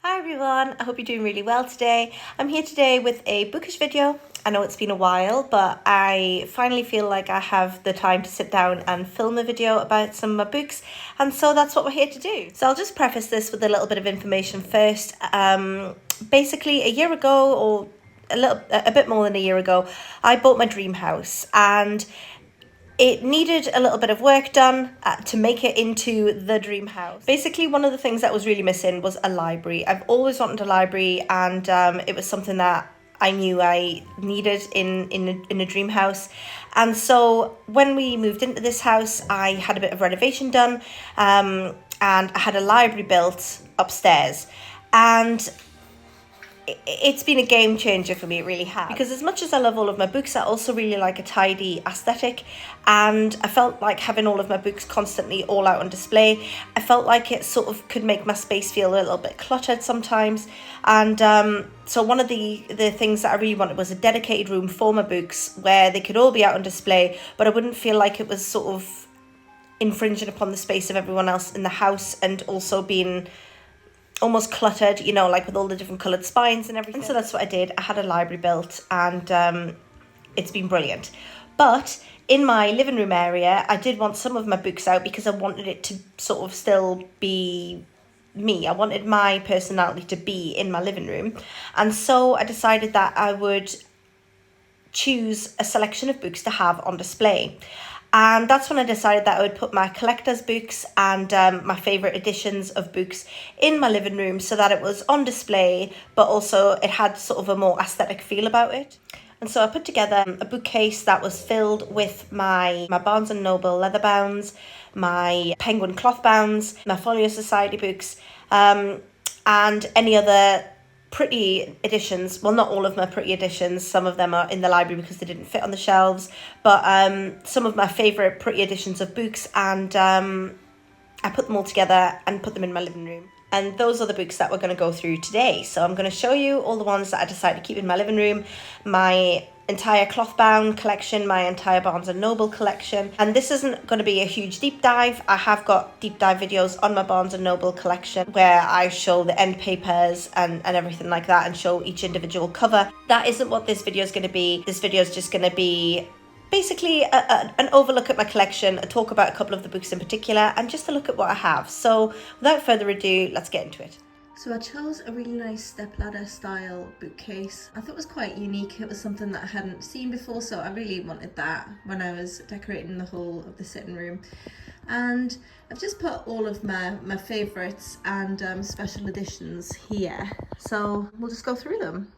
Hi everyone, I hope you're doing really well today. I'm here today with a bookish video. I know it's been a while, but I finally feel like I have the time to sit down and film a video about some of my books, and so that's what we're here to do. So I'll just preface this with a little bit of information first. Basically a year ago, or a bit more than a year ago, I bought my dream house, and it needed a little bit of work done to make it into the dream house. Basically, one of the things that was really missing was a library. I've always wanted a library, and it was something that I knew I needed in a dream house. And so when we moved into this house, I had a bit of renovation done, and I had a library built upstairs. And it's been a game changer for me, it really has. Because as much as I love all of my books, I also really like a tidy aesthetic, and I felt like having all of my books constantly all out on display, I felt like it sort of could make my space feel a little bit cluttered sometimes. And so one of the things that I really wanted was a dedicated room for my books where they could all be out on display, but I wouldn't feel like it was sort of infringing upon the space of everyone else in the house, and also being almost cluttered, you know, like with all the different coloured spines and everything. And so that's what I did. I had a library built, and it's been brilliant. But in my living room area, I did want some of my books out because I wanted it to sort of still be me. I wanted my personality to be in my living room. And so I decided that I would choose a selection of books to have on display. And that's when I decided that I would put my collector's books and my favourite editions of books in my living room, so that it was on display, but also it had sort of a more aesthetic feel about it. And so I put together a bookcase that was filled with my Barnes & Noble leatherbounds, my Penguin Clothbounds, my Folio Society books, and any other pretty editions. Well, not all of my pretty editions, some of them are in the library because they didn't fit on the shelves, but some of my favourite pretty editions of books, and I put them all together and put them in my living room. And those are the books that we're going to go through today. So I'm going to show you all the ones that I decided to keep in my living room, my entire Clothbound collection, my entire Barnes & Noble collection. And this isn't going to be a huge deep dive. I have got deep dive videos on my Barnes & Noble collection where I show the end papers and everything like that, and show each individual cover. That isn't what this video is going to be. This video is just going to be basically an overlook at my collection, a talk about a couple of the books in particular, and just a look at what I have. So without further ado, let's get into it. So I chose a really nice stepladder style bookcase. I thought it was quite unique. It was something that I hadn't seen before, so I really wanted that when I was decorating the whole of the sitting room. And I've just put all of my favourites and special editions here. So we'll just go through them.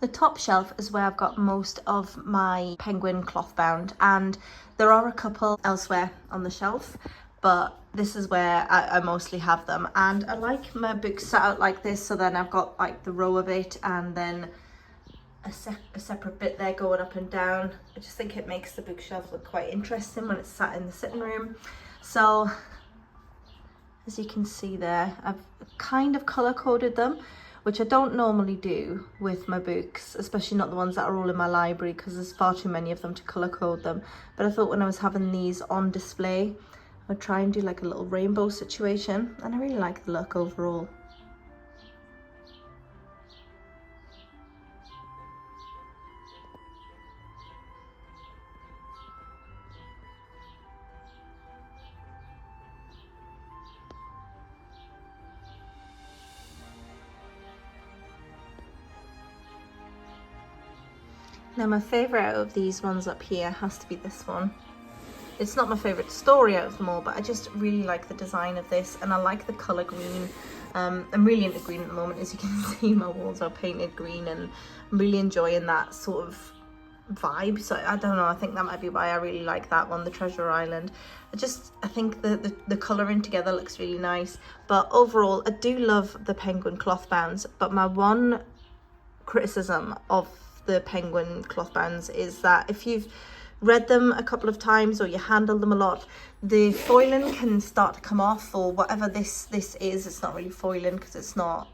The top shelf is where I've got most of my Penguin Clothbound, and there are a couple elsewhere on the shelf, but this is where I mostly have them. And I like my books set out like this, so then I've got like the row of it, and then a separate bit there going up and down. I just think it makes the bookshelf look quite interesting when it's sat in the sitting room. So as you can see there, I've kind of colour coded them, which I don't normally do with my books, especially not the ones that are all in my library, because there's far too many of them to colour code them. But I thought when I was having these on display, I'd try and do like a little rainbow situation, and I really like the look overall. Now my favourite out of these ones up here has to be this one. It's not my favourite story out of them all, but I just really like the design of this, and I like the colour green. I'm really into green at the moment. As you can see, my walls are painted green, and I'm really enjoying that sort of vibe. So I don't know, I think that might be why I really like that one, the Treasure Island. I think the colouring together looks really nice. But overall, I do love the Penguin Clothbounds, but my one criticism of the Penguin Clothbounds is that if you've read them a couple of times or you handle them a lot, the foiling can start to come off, or whatever this is. It's not really foiling because it's not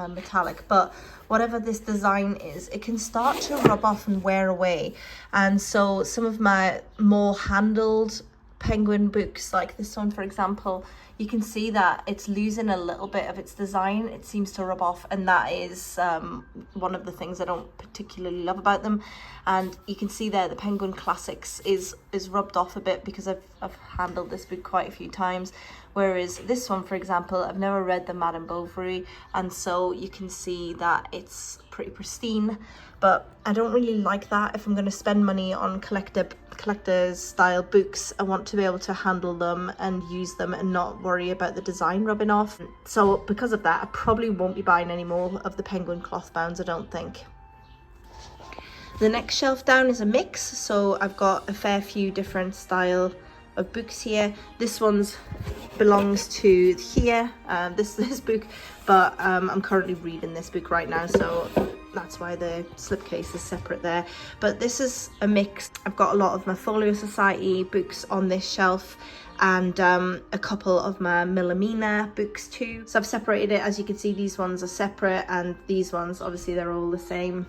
metallic, but whatever this design is, it can start to rub off and wear away. And so some of my more handled Penguin books, like this one for example, you can see that it's losing a little bit of its design. It seems to rub off, and that is one of the things I don't particularly love about them. And you can see there the Penguin Classics is rubbed off a bit because I've handled this book quite a few times, whereas this one for example, I've never read the Madame Bovary, and so you can see that it's pretty pristine. But I don't really like that. If I'm going to spend money on collector's style books, I want to be able to handle them and use them and not worry about the design rubbing off. So because of that, I probably won't be buying any more of the Penguin Clothbounds, I don't think. The next shelf down is a mix, so I've got a fair few different style of books here. This one's belongs to here, this book, but I'm currently reading this book right now, so that's why the slipcase is separate there. But this is a mix. I've got a lot of my Folio Society books on this shelf, and a couple of my Millamina books too. So I've separated it. As you can see, these ones are separate, and these ones, obviously they're all the same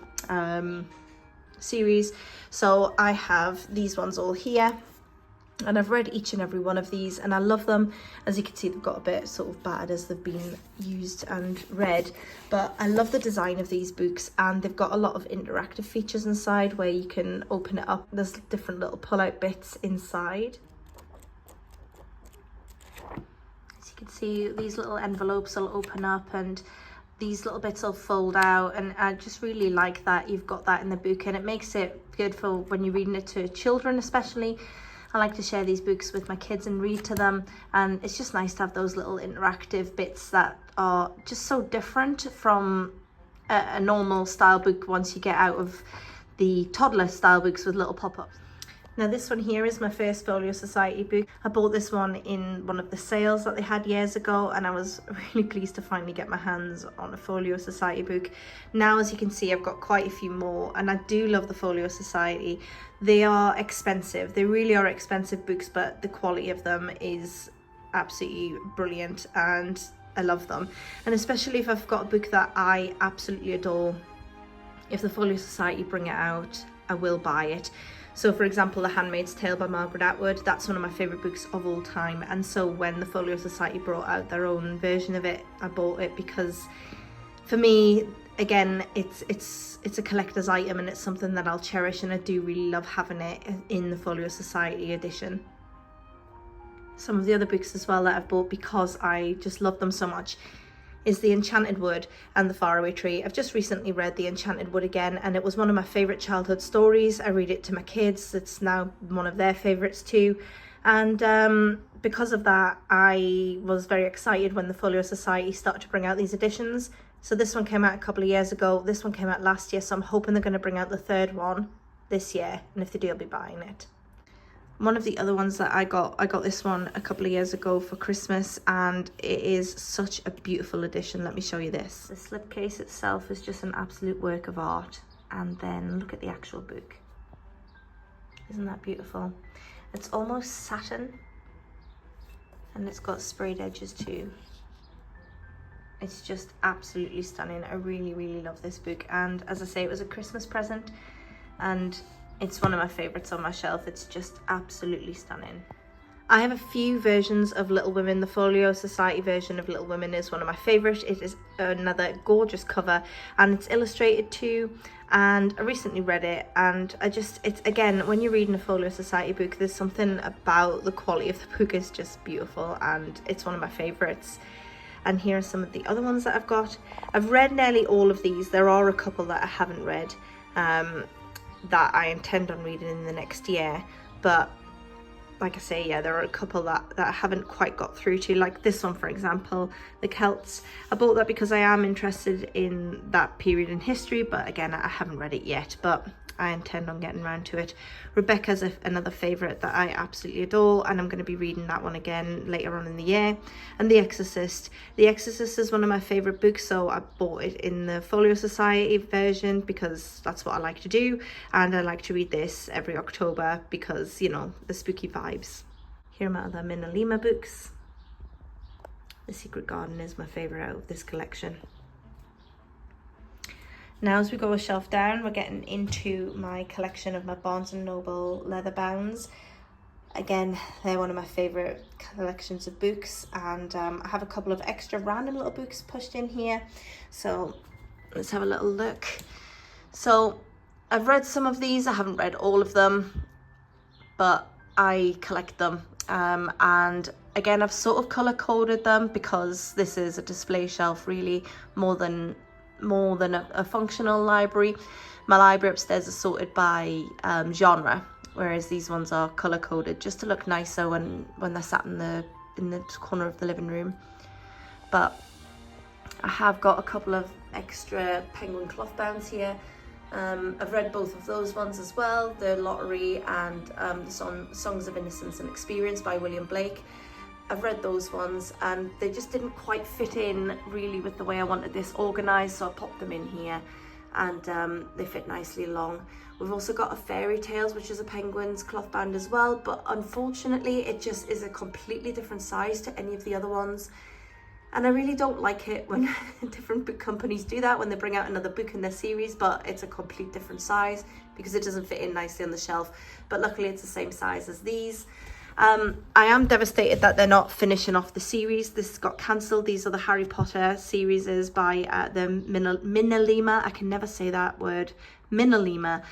series. So I have these ones all here, and I've read each and every one of these and I love them. As you can see, they've got a bit sort of bad as they've been used and read, but I love the design of these books, and they've got a lot of interactive features inside where you can open it up. There's different little pull-out bits inside. As you can see, these little envelopes will open up and these little bits will fold out, and I just really like that you've got that in the book, and it makes it good for when you're reading it to children especially. I like to share these books with my kids and read to them, and it's just nice to have those little interactive bits that are just so different from a normal style book once you get out of the toddler style books with little pop-ups. Now this one here is my first Folio Society book. I bought this one in one of the sales that they had years ago, and I was really pleased to finally get my hands on a Folio Society book. Now, as you can see, I've got quite a few more, and I do love the Folio Society. They are expensive. They really are expensive books, but the quality of them is absolutely brilliant, and I love them. And especially if I've got a book that I absolutely adore, if the Folio Society bring it out, I will buy it. So for example, The Handmaid's Tale by Margaret Atwood, that's one of my favourite books of all time, and so when the Folio Society brought out their own version of it, I bought it because for me, again, it's a collector's item and it's something that I'll cherish, and I do really love having it in the Folio Society edition. Some of the other books as well that I've bought because I just love them so much is The Enchanted Wood and The Faraway Tree. I've just recently read The Enchanted Wood again, and it was one of my favourite childhood stories. I read it to my kids. It's now one of their favourites too. And because of that, I was very excited when the Folio Society started to bring out these editions. So this one came out a couple of years ago. This one came out last year, so I'm hoping they're going to bring out the third one this year. And if they do, I'll be buying it. One of the other ones that I got this one a couple of years ago for Christmas, and it is such a beautiful edition. Let me show you this. The slipcase itself is just an absolute work of art, and then look at the actual book. Isn't that beautiful? It's almost satin, and it's got sprayed edges too. It's just absolutely stunning. I really love this book, and as I say, it was a Christmas present, and it's one of my favourites on my shelf. It's just absolutely stunning. I have a few versions of Little Women. The Folio Society version of Little Women is one of my favourites. It is another gorgeous cover, and it's illustrated too, and I recently read it, and it's again, when you're reading a Folio Society book, there's something about the quality of the book is just beautiful, and it's one of my favourites. And here are some of the other ones that I've got. I've read nearly all of these. There are a couple that I haven't read that I intend on reading in the next year, but like I say, yeah, there are a couple that I haven't quite got through to, like this one for example, The Celts. I bought that because I am interested in that period in history, but again, I haven't read it yet, but I intend on getting around to it. Rebecca's another favourite that I absolutely adore, and I'm going to be reading that one again later on in the year. And The Exorcist. The Exorcist is one of my favourite books, so I bought it in the Folio Society version because that's what I like to do, and I like to read this every October because, you know, the spooky vibes. Here are my other Minalima books. The Secret Garden is my favourite out of this collection. Now, as we go a shelf down, we're getting into my collection of my Barnes & Noble leather bounds. Again, they're one of my favourite collections of books, and I have a couple of extra random little books pushed in here. So let's have a little look. So I've read some of these, I haven't read all of them, but I collect them. And again, I've sort of colour coded them because this is a display shelf really, more than a functional library. My library upstairs is sorted by genre, whereas these ones are colour coded just to look nicer when they're sat in the corner of the living room. But I have got a couple of extra Penguin Clothbounds here. I've read both of those ones as well, The Lottery and the Songs of Innocence and Experience by William Blake. I've read those ones and they just didn't quite fit in really with the way I wanted this organised, so I popped them in here and they fit nicely along. We've also got a Fairy Tales, which is a Penguin's Clothbound as well, but unfortunately it just is a completely different size to any of the other ones. And I really don't like it when different book companies do that, when they bring out another book in their series, but it's a complete different size because it doesn't fit in nicely on the shelf. But luckily it's the same size as these. I am devastated that they're not finishing off the series. This got cancelled. These are the Harry Potter series by the Minalima. I can never say that word. Minalima.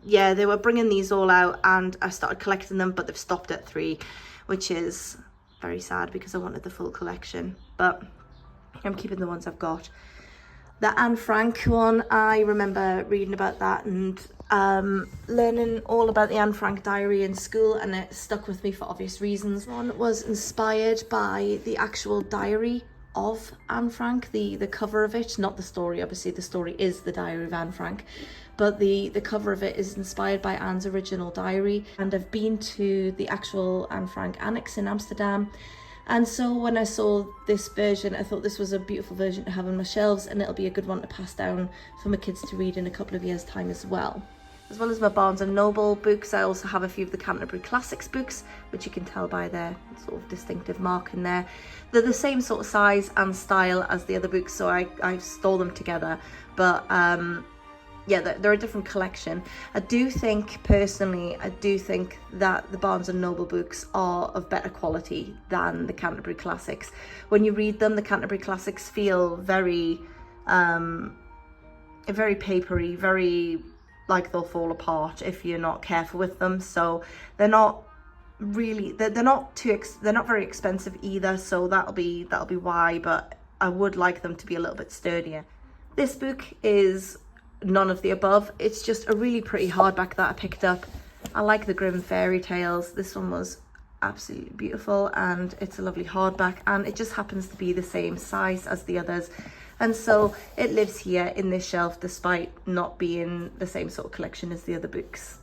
Yeah, they were bringing these all out and I started collecting them, but they've stopped at 3, which is very sad because I wanted the full collection, but I'm keeping the ones I've got. The Anne Frank one, I remember reading about that and learning all about the Anne Frank diary in school, and it stuck with me for obvious reasons. One was inspired by the actual diary of Anne Frank, the cover of it, not the story. Obviously the story is the diary of Anne Frank, but the cover of it is inspired by Anne's original diary. And I've been to the actual Anne Frank annex in Amsterdam, and so when I saw this version, I thought this was a beautiful version to have on my shelves, and it'll be a good one to pass down for my kids to read in a couple of years' time as well. As well as my Barnes & Noble books, I also have a few of the Canterbury Classics books, which you can tell by their sort of distinctive mark in there. They're the same sort of size and style as the other books, so I stole them together. But yeah, they're a different collection. I do think, personally, that the Barnes & Noble books are of better quality than the Canterbury Classics. When you read them, the Canterbury Classics feel very papery, very like they'll fall apart if you're not careful with them. So they're not really, they're not very expensive either, so that'll be why, but I would like them to be a little bit sturdier. This book is none of the above. It's just a really pretty hardback that I picked up. I like the Grimm Fairy Tales. This one was absolutely beautiful and it's a lovely hardback, and it just happens to be the same size as the others, and so it lives here in this shelf despite not being the same sort of collection as the other books.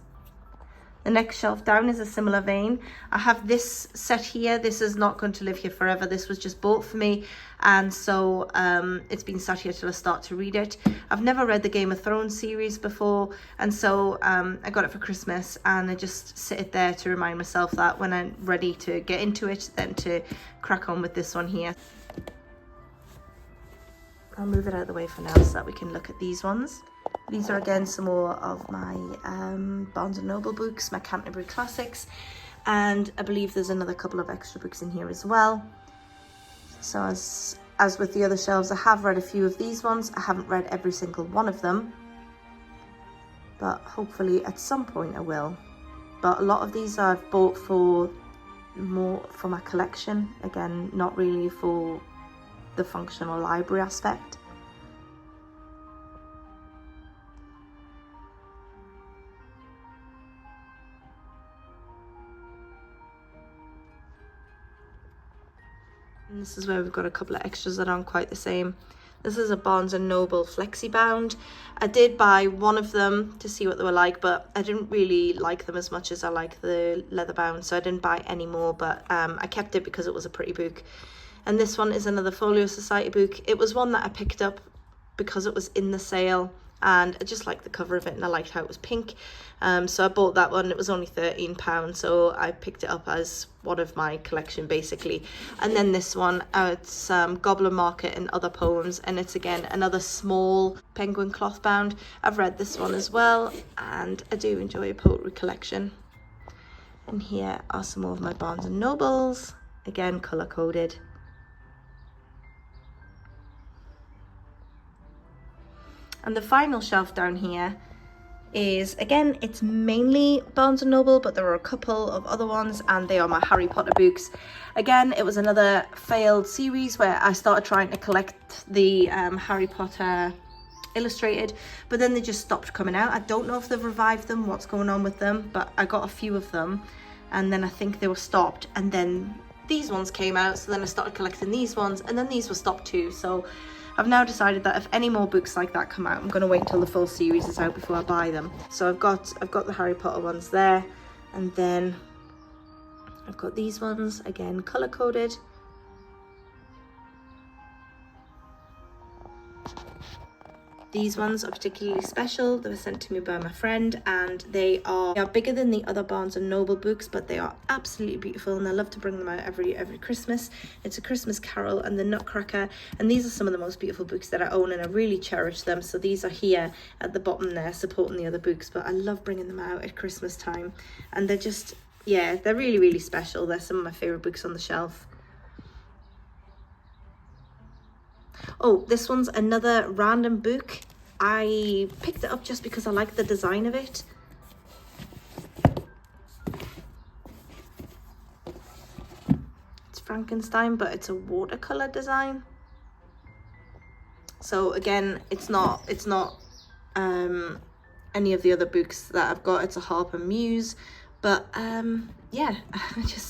The next shelf down is a similar vein. I have this set here. This is not going to live here forever. This was just bought for me, and so it's been sat here till I start to read it. I've never read the Game of Thrones series before, and so I got it for Christmas, and I just sit it there to remind myself that when I'm ready to get into it, then to crack on with this one here. I'll move it out of the way for now so that we can look at these ones. These are again some more of my Barnes & Noble books, my Canterbury Classics, and I believe there's another couple of extra books in here as well. So as with the other shelves, I have read a few of these ones. I haven't read every single one of them, but hopefully at some point I will. But a lot of these I've bought for my collection, again, not really for the functional library aspect. And this is where we've got a couple of extras that aren't quite the same. This is a Barnes & Noble FlexiBound. I did buy one of them to see what they were like, but I didn't really like them as much as I like the leather-bound, so I didn't buy any more, but I kept it because it was a pretty book. And this one is another Folio Society book. It was one that I picked up because it was in the sale, and I just liked the cover of it and I liked how it was pink. So I bought that one. It was only £13, so I picked it up as one of my collection basically. And then this one, it's Goblin Market and Other Poems, and it's again another small Penguin Clothbound. I've read this one as well, and I do enjoy a poetry collection. And here are some more of my Barnes and Nobles, again color coded. And the final shelf down here is, again, it's mainly Barnes and Noble, but there are a couple of other ones, and they are my Harry Potter books. Again, it was another failed series where I started trying to collect the Harry Potter illustrated, but then they just stopped coming out. I don't know if they've revived them, what's going on with them, but I got a few of them, and then I think they were stopped, and then these ones came out, so then I started collecting these ones, and then these were stopped too. So I've now decided that if any more books like that come out, I'm going to wait until the full series is out before I buy them. So I've got the Harry Potter ones there, and then I've got these ones, again color coded. These ones are particularly special. They were sent to me by my friend, and they are bigger than the other Barnes and Noble books, but they are absolutely beautiful, and I love to bring them out every Christmas. It's A Christmas Carol and The Nutcracker, and these are some of the most beautiful books that I own, and I really cherish them. So these are here at the bottom there, supporting the other books, but I love bringing them out at Christmas time, and they're just, yeah, they're really, really special. They're some of my favorite books on the shelf. Oh, this one's another random book. I picked it up just because I like the design of it. It's Frankenstein, but it's a watercolor design. So again, it's not any of the other books that I've got. It's a Harper Muse, but yeah,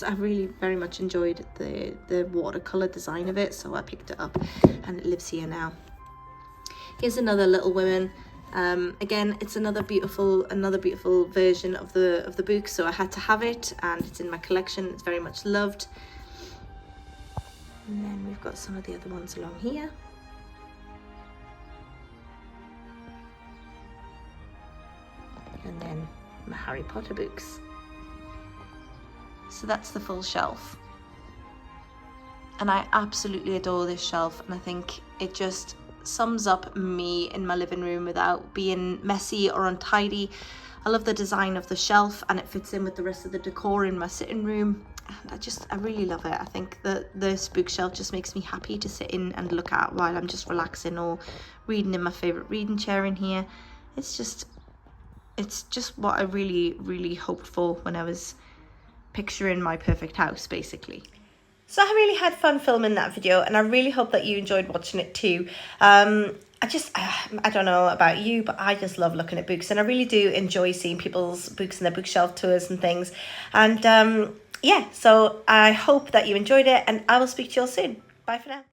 I really very much enjoyed the watercolor design of it, so I picked it up, and it lives here now. Here's another Little Women. Again, it's another beautiful version of the book, so I had to have it, and it's in my collection. It's very much loved. And then we've got some of the other ones along here. And then my Harry Potter books. So that's the full shelf, and I absolutely adore this shelf, and I think it just sums up me in my living room without being messy or untidy. I love the design of the shelf, and it fits in with the rest of the decor in my sitting room, and I really love it. I think that this bookshelf just makes me happy to sit in and look at while I'm just relaxing or reading in my favorite reading chair in here. It's just what I really, really hoped for when I was picturing my perfect house, basically. So I really had fun filming that video, and I really hope that you enjoyed watching it too. I don't know about you, but I just love looking at books, and I really do enjoy seeing people's books and their bookshelf tours and things. And yeah, so I hope that you enjoyed it, and I will speak to you all soon. Bye for now.